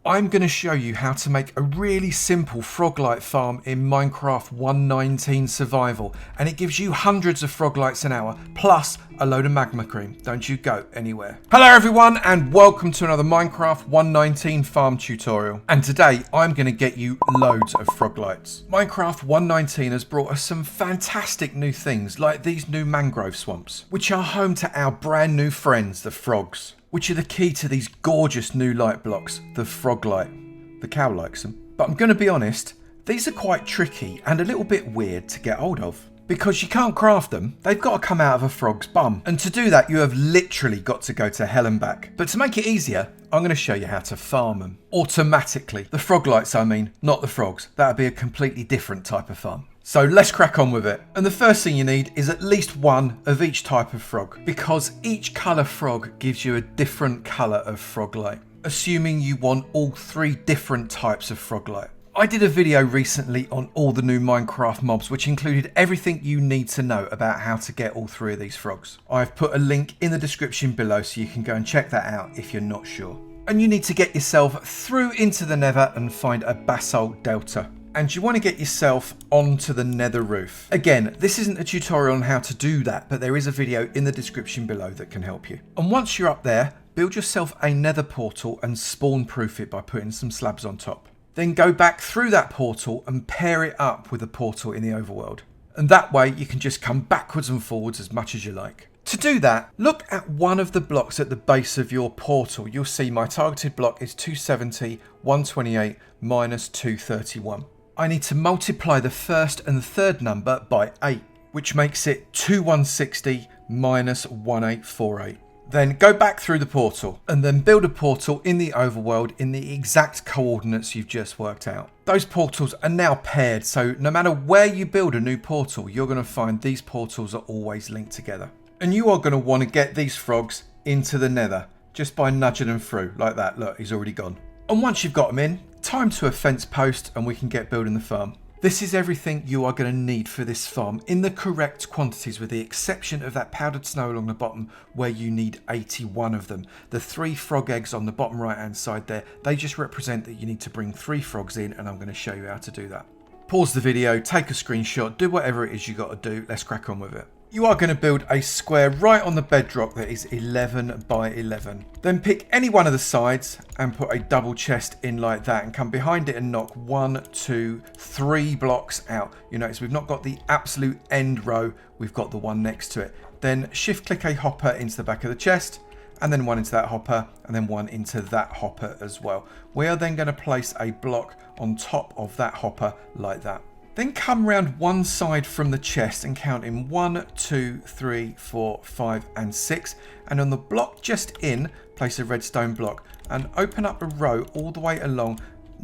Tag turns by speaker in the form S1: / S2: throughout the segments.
S1: I'm going to show you how to make a really simple Froglight farm in Minecraft 1.19 survival, and it gives you hundreds of Froglights an hour, plus a load of Magma Cream. Don't you go anywhere. Hello everyone, and welcome to another Minecraft 1.19 farm tutorial. And today I'm going to get you loads of Froglights. Minecraft 1.19 has brought us some fantastic new things, like these new mangrove swamps, which are home to our brand new friends, the frogs, which are the key to these gorgeous new light blocks, the Froglight. The cow likes them. But I'm going to be honest, these are quite tricky and a little bit weird to get hold of. Because you can't craft them, they've got to come out of a frog's bum. And to do that, you have literally got to go to hell and back. But to make it easier, I'm going to show you how to farm them. Automatically. The Froglights, I mean, not the frogs. That would be a completely different type of farm. So let's crack on with it. And the first thing you need is at least one of each type of frog, because each colour frog gives you a different colour of Froglight, assuming you want all three different types of Froglight. I did a video recently on all the new Minecraft mobs, which included everything you need to know about how to get all three of these frogs. I've put a link in the description below so you can go and check that out if you're not sure. And you need to get yourself through into the nether and find a basalt delta. And you want to get yourself onto the nether roof. Again, this isn't a tutorial on how to do that, but there is a video in the description below that can help you. And once you're up there, build yourself a nether portal and spawn proof it by putting some slabs on top. Then go back through that portal and pair it up with a portal in the overworld. And that way you can just come backwards and forwards as much as you like. To do that, look at one of the blocks at the base of your portal. You'll see my targeted block is 270, 128, minus 231. I need to multiply the first and the third number by 8, which makes it 2160 minus 1848. Then go back through the portal and then build a portal in the overworld in the exact coordinates you've just worked out. Those portals are now paired, so no matter where you build a new portal, you're going to find these portals are always linked together. And you are going to want to get these frogs into the nether just by nudging them through like that. Look, he's already gone. And once you've got them in, time to a fence post and we can get building the farm. This is everything you are going to need for this farm in the correct quantities, with the exception of that powdered snow along the bottom where you need 81 of them. The 3 frog eggs on the bottom right hand side there, they just represent that you need to bring 3 frogs in, and I'm going to show you how to do that. Pause the video, take a screenshot, do whatever it is you got to do. Let's crack on with it. You are going to build a square right on the bedrock that is 11 by 11. Then pick any one of the sides and put a double chest in like that, and come behind it and knock 1, 2, 3 blocks out. You notice we've not got the absolute end row, we've got the one next to it. Then shift click a hopper into the back of the chest, and then one into that hopper, and then one into that hopper as well. We are then going to place a block on top of that hopper like that. Then come round one side from the chest and count in 1, 2, 3, 4, 5 and 6. And on the block just in, place a redstone block and open up a row all the way along,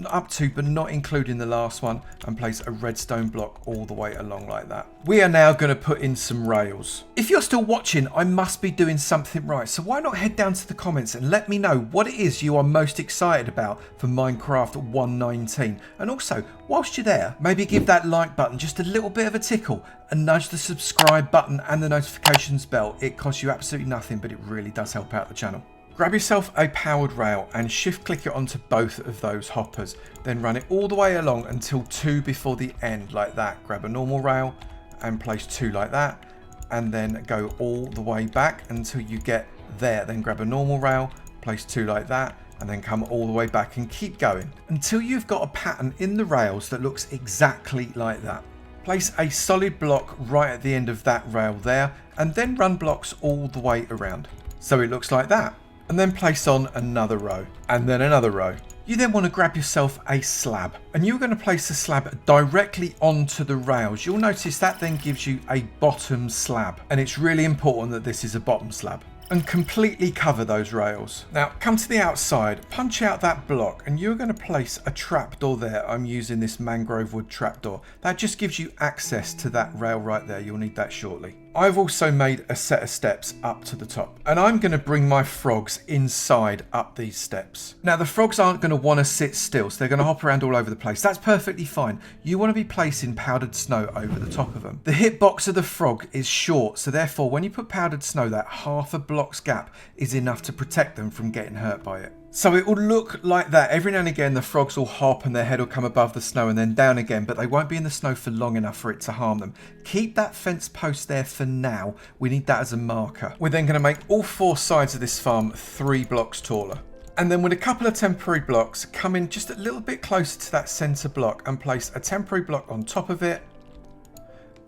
S1: up to but not including the last one, and place a redstone block all the way along like that. We are now going to put in some rails. If you're still watching, I must be doing something right, so why not head down to the comments and let me know what it is you are most excited about for Minecraft 1.19. And also, whilst you're there, maybe give that like button just a little bit of a tickle and nudge the subscribe button and the notifications bell. It costs you absolutely nothing, but it really does help out the channel. Grab yourself a powered rail and shift click it onto both of those hoppers. Then run it all the way along until 2 before the end like that. Grab a normal rail and place 2 like that, and then go all the way back until you get there. Then grab a normal rail, place 2 like that, and then come all the way back and keep going until you've got a pattern in the rails that looks exactly like that. Place a solid block right at the end of that rail there, and then run blocks all the way around so it looks like that. And then place on another row, and then another row. You then want to grab yourself a slab, and you're going to place the slab directly onto the rails. You'll notice that then gives you a bottom slab, and it's really important that this is a bottom slab. And completely cover those rails. Now come to the outside, punch out that block, and you're going to place a trapdoor there. I'm using this mangrove wood trapdoor. That just gives you access to that rail right there. You'll need that shortly. I've also made a set of steps up to the top, and I'm going to bring my frogs inside up these steps. Now the frogs aren't going to want to sit still, so they're going to hop around all over the place. That's perfectly fine. You want to be placing powdered snow over the top of them. The hitbox of the frog is short, so therefore when you put powdered snow, that half a block's gap is enough to protect them from getting hurt by it. So it will look like that. Every now and again the frogs will hop and their head will come above the snow and then down again, but they won't be in the snow for long enough for it to harm them. Keep that fence post there for now. We need that as a marker. We're then going to make all 4 sides of this farm 3 blocks taller. And then with a couple of temporary blocks, come in just a little bit closer to that centre block and place a temporary block on top of it,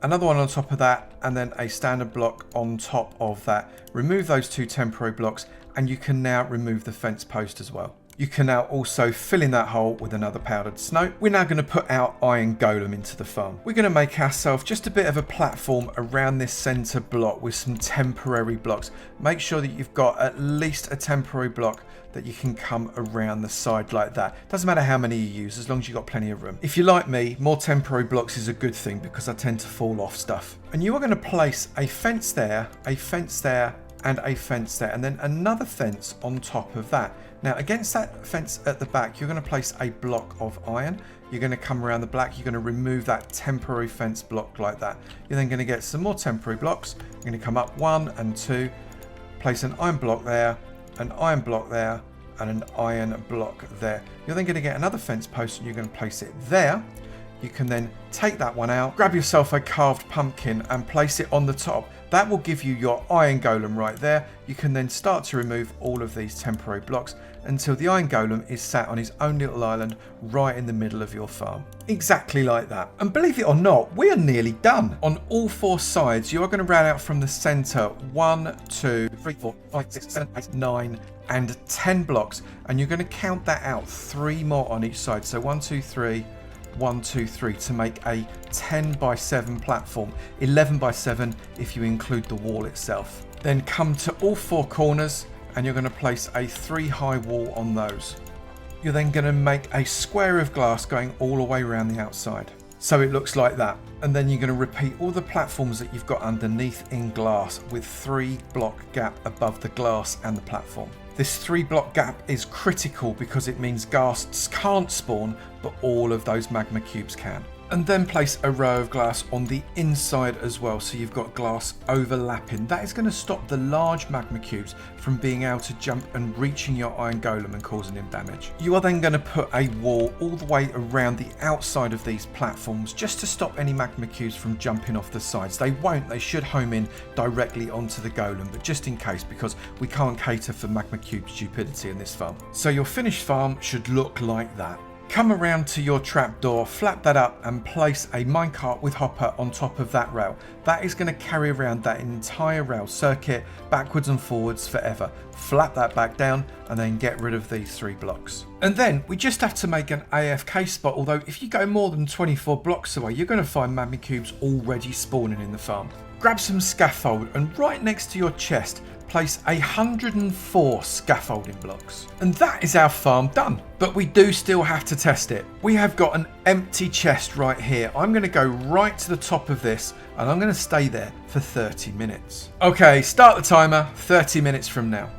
S1: another one on top of that, and then a standard block on top of that. Remove those 2 temporary blocks and you can now remove the fence post as well. You can now also fill in that hole with another powdered snow. We're now going to put our iron golem into the farm. We're going to make ourselves just a bit of a platform around this centre block with some temporary blocks. Make sure that you've got at least a temporary block that you can come around the side like that. Doesn't matter how many you use, as long as you've got plenty of room. If you're like me, more temporary blocks is a good thing because I tend to fall off stuff. And you are going to place a fence there, a fence there, and a fence there, and then another fence on top of that. Now against that fence at the back, you're going to place a block of iron. You're going to come around the back, you're going to remove that temporary fence block like that. You're then going to get some more temporary blocks. You're going to come up 1 and 2, place an iron block there, an iron block there, and an iron block there. You're then going to get another fence post and you're going to place it there. You can then take that one out, grab yourself a carved pumpkin and place it on the top. That will give you your iron golem right there. You can then start to remove all of these temporary blocks until the iron golem is sat on his own little island right in the middle of your farm. Exactly like that. And believe it or not, we are nearly done. On all 4 sides, you are going to round out from the centre 1, 2, 3, 4, 5, 6, 7, 8, 9 and 10 blocks. And you're going to count that out 3 more on each side. So 1, 2, 3, 1, 2, 3 to make a 10 by 7 platform, 11 by 7 if you include the wall itself. Then come to all 4 corners and you're going to place a 3 high wall on those. You're then going to make a square of glass going all the way around the outside. So it looks like that. And then you're going to repeat all the platforms that you've got underneath in glass with 3 block gap above the glass and the platform. This 3 block gap is critical because it means ghasts can't spawn, but all of those magma cubes can. And then place a row of glass on the inside as well, so you've got glass overlapping. That is going to stop the large magma cubes from being able to jump and reaching your iron golem and causing him damage. You are then going to put a wall all the way around the outside of these platforms just to stop any magma cubes from jumping off the sides. They won't, they should home in directly onto the golem, but just in case, because we can't cater for magma cube stupidity in this farm. So your finished farm should look like that. Come around to your trapdoor, flap that up and place a minecart with hopper on top of that rail. That is going to carry around that entire rail circuit backwards and forwards forever. Flap that back down and then get rid of these 3 blocks. And then we just have to make an AFK spot, although if you go more than 24 blocks away, you're going to find magma cubes already spawning in the farm. Grab some scaffold and right next to your chest, place 104 scaffolding blocks. And that is our farm done. But we do still have to test it. We have got an empty chest right here. I'm going to go right to the top of this and I'm going to stay there for 30 minutes. Okay, start the timer, 30 minutes from now.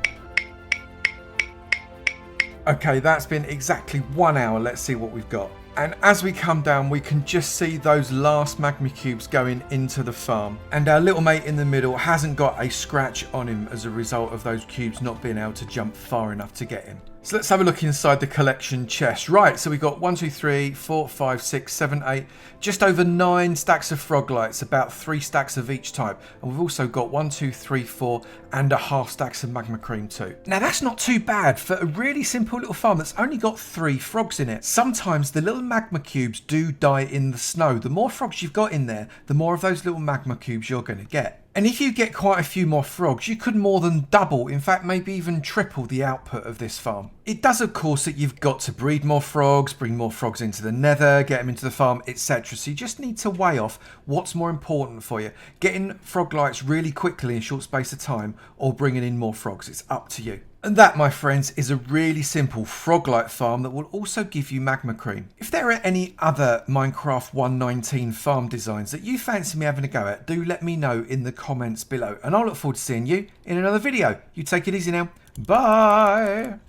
S1: Okay, that's been exactly 1 hour. Let's see what we've got. And as we come down, we can just see those last magma cubes going into the farm. And our little mate in the middle hasn't got a scratch on him as a result of those cubes not being able to jump far enough to get him. So let's have a look inside the collection chest. Right, so we've got 1, 2, 3, 4, 5, 6, 7, 8, just over 9 stacks of Froglights, about 3 stacks of each type. And we've also got 1, 2, 3, 4 and a half stacks of Magma Cream too. Now that's not too bad for a really simple little farm that's only got 3 frogs in it. Sometimes the little magma cubes do die in the snow. The more frogs you've got in there, the more of those little magma cubes you're going to get. And if you get quite a few more frogs, you could more than double, in fact maybe even triple the output of this farm. It does of course that you've got to breed more frogs, bring more frogs into the nether, get them into the farm, etc. So you just need to weigh off what's more important for you. Getting Froglights really quickly in a short space of time or bringing in more frogs, it's up to you. And that, my friends, is a really simple Froglight farm that will also give you Magma Cream. If there are any other Minecraft 1.19 farm designs that you fancy me having a go at, do let me know in the comments below. And I'll look forward to seeing you in another video. You take it easy now. Bye!